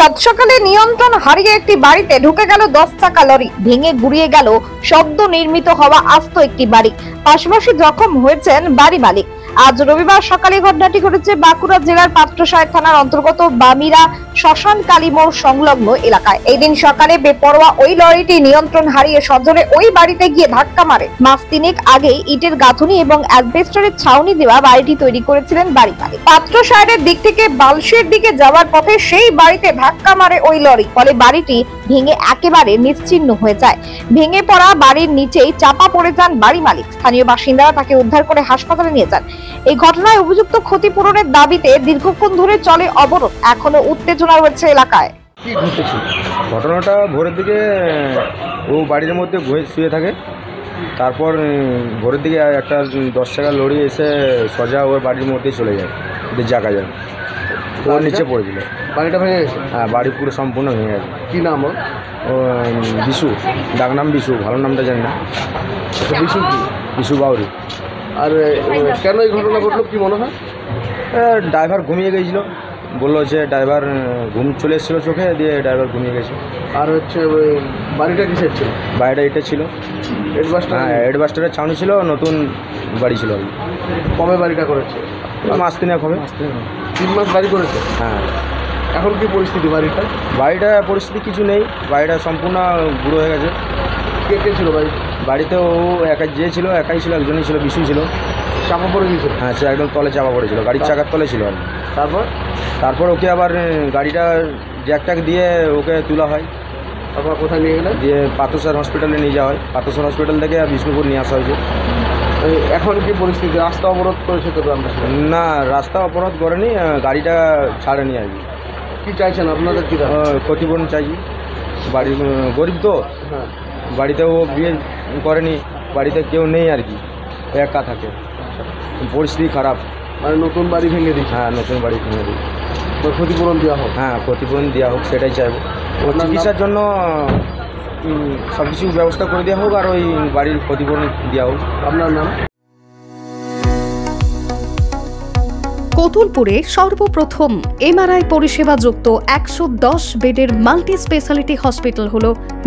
সাত সকালে নিয়ন্ত্রণ হারিয়ে একটি বাড়িতে ঢুকে গেল 10 চাকা লরি, ভেঙে গুড়িয়ে গেল শব্দ নির্মিত হওয়া আস্ত একটি বাড়ি। পাশাপাশি জখম হয়েছেন বাড়ি মালিক। আজ রবিবার সকালে ঘটনাটি ঘটেছে বাঁকুড়া জেলার পাত্রসাহেব থানার অন্তর্গত বামিরা শ্মশান কালী মোড় সংলগ্ন এলাকায়। এই দিন সকালে বেপরোয়া ওই লরিটি নিয়ন্ত্রণ হারিয়ে সজোরে ওই বাড়িতে গিয়ে ধাক্কা মারে। মাস তিনেক আগেই ইটের গাঁথুনি এবং অ্যাসবেস্টরের ছাউনি দেওয়া বাড়িটি তৈরি করেছিলেন বাড়ি মালিক। পাত্রসাহেবের দিক থেকে বালসির দিকে যাওয়ার পথে সেই বাড়িতে ধাক্কা মারে ওই লরি, ফলে বাড়িটি ভেঙে একেবারে নিশ্চিহ্ন হয়ে যায়। ভেঙে পড়া বাড়ির নিচেই চাপা পড়ে যান বাড়ি মালিক। স্থানীয় বাসিন্দারা তাকে উদ্ধার করে হাসপাতালে নিয়ে যান। এই ঘটনায় অভিযুক্ত ক্ষতিপূরণের দাবিতে দীর্ঘক্ষণ ধরে চলে অবরোধ। এখনো উত্তেজনা রয়েছে এলাকায়। কি ঘটেছে? ঘটনাটা ভোরের দিকে ও বাড়ির মধ্যে শুয়ে থাকে, তারপর ভোরের দিকে একটা 10 চাকা লরি এসে সোজা ওর বাড়ির মধ্যেই চলে যায়, ওদের জায়গা যায় ওর নিচে পড়েছিল। বাড়িটা ভেঙে গেছে? হ্যাঁ, বাড়ি পুরো সম্পূর্ণ ভেঙে গেছে। কি নাম ওর? ও বিশু, ডাকনাম বিশু, ভালো নামটা জানি না। বিশু কি? বিশু বাউরি। আর কেন এই ঘটনা ঘটলো কি মনে হয়? ড্রাইভার ঘুমিয়ে গিয়েছিল, বললো যে ড্রাইভার ঘুম চলে এসেছিলো চোখে, দিয়ে ড্রাইভার ঘুমিয়ে গেছে। আর হচ্ছে বাড়িটা কিসের ছিল? বাড়িটা এটা ছিল এডবাস্টার? হ্যাঁ, এডবাস্টারের ছাউনি ছিল, নতুন বাড়ি ছিল। কবে বাড়িটা করেছে? মাস তিনেক হবে। 3 মাস বাড়ি করেছে? হ্যাঁ। এখন কি পরিস্থিতি বাড়িটা? বাড়িটা পরিস্থিতি কিছু নেই, বাড়িটা সম্পূর্ণ গুঁড়ো হয়ে গেছে। কে কে ছিল বাড়িতে ও একাই ছিল, একজনই ছিল, বিশু ছিল। চাপা পড়ে গিয়েছিল? হ্যাঁ, সে একদম তলে চাপা পড়েছিল, গাড়ির চাকার তলে ছিল। তারপর ওকে আবার গাড়িটা জ্যাকট্যাক দিয়ে ওকে তোলা হয়। তারপর কোথায় নিয়ে গেলেন? দিয়ে পাত্রসাহেব হসপিটালে নিয়ে যাওয়া হয়। পাত্রসাহেব হসপিটাল থেকে বিষ্ণুপুর নিয়ে আসা হয়েছে। এখন কি পরিস্থিতি? রাস্তা অবরোধ করেছে তো? না, রাস্তা অবরোধ করেনি, গাড়িটা ছাড়েনি আর কি। কী চাইছেন আপনাদের? কী ক্ষতিপূরণ চাইছি। বাড়ি গরিব তো, হ্যাঁ, বাড়িতে ও বিয়ে করেনি, বাড়িতে কেউ নেই আর কি, একা থাকে, পরিস্থিতি খারাপ। মানে নতুন বাড়ি ভেঙে দিচ্ছে? হ্যাঁ, নতুন বাড়ি ভেঙে দিই। ক্ষতিপূরণ দেওয়া হোক? হ্যাঁ, ক্ষতিপূরণ দেওয়া হোক, সেটাই চাইবো। ও চিকিৎসার জন্য সব কিছু ব্যবস্থা করে দেওয়া হোক, আর ওই বাড়ির ক্ষতিপূরণ দেওয়া হোক। আপনার নাম? কতুলপুরে সর্বপ্রথম এমআরআই পরিষেবা যুক্ত 110 বেডের মাল্টি স্পেশালিটি হসপিটাল হল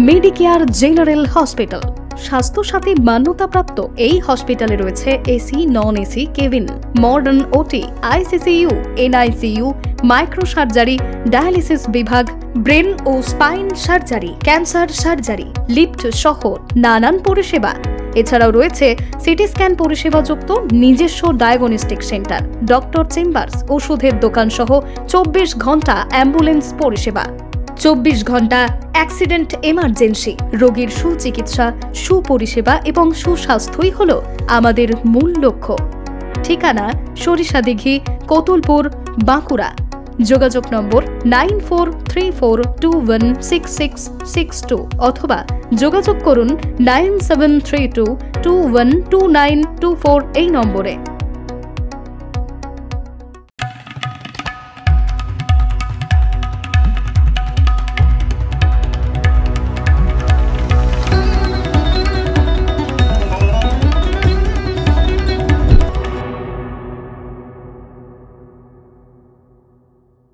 মেডিকেয়ার জেনারেল হসপিটাল। স্বাস্থ্যসাথী মান্যতাপ্রাপ্ত এই হসপিটালে রয়েছে AC, non AC cabin, modern OT, ICCU, NICU, micro surgery, dialysis বিভাগ, ব্রেন ও spine surgery, cancer surgery, lift সহ নানান পরিষেবা। এছাড়াও রয়েছে সিটি স্ক্যান পরিষেবা যুক্ত নিজস্ব ডায়াগনস্টিক সেন্টার, ডক্টর চেম্বার্স, ওষুধের দোকান সহ 24 ঘন্টা অ্যাম্বুলেন্স পরিষেবা, 24 ঘন্টা অ্যাক্সিডেন্ট এমার্জেন্সি। রোগীর সুচিকিৎসা, সুপরিষেবা এবং সুস্বাস্থ্যই হল আমাদের মূল লক্ষ্য। ঠিকানা সরিষাদিঘি, কতুলপুর, বাঁকুড়া। যোগাযোগ নম্বর 9434216662 অথবা যোগাযোগ করুন 9732212924 এই নম্বরে।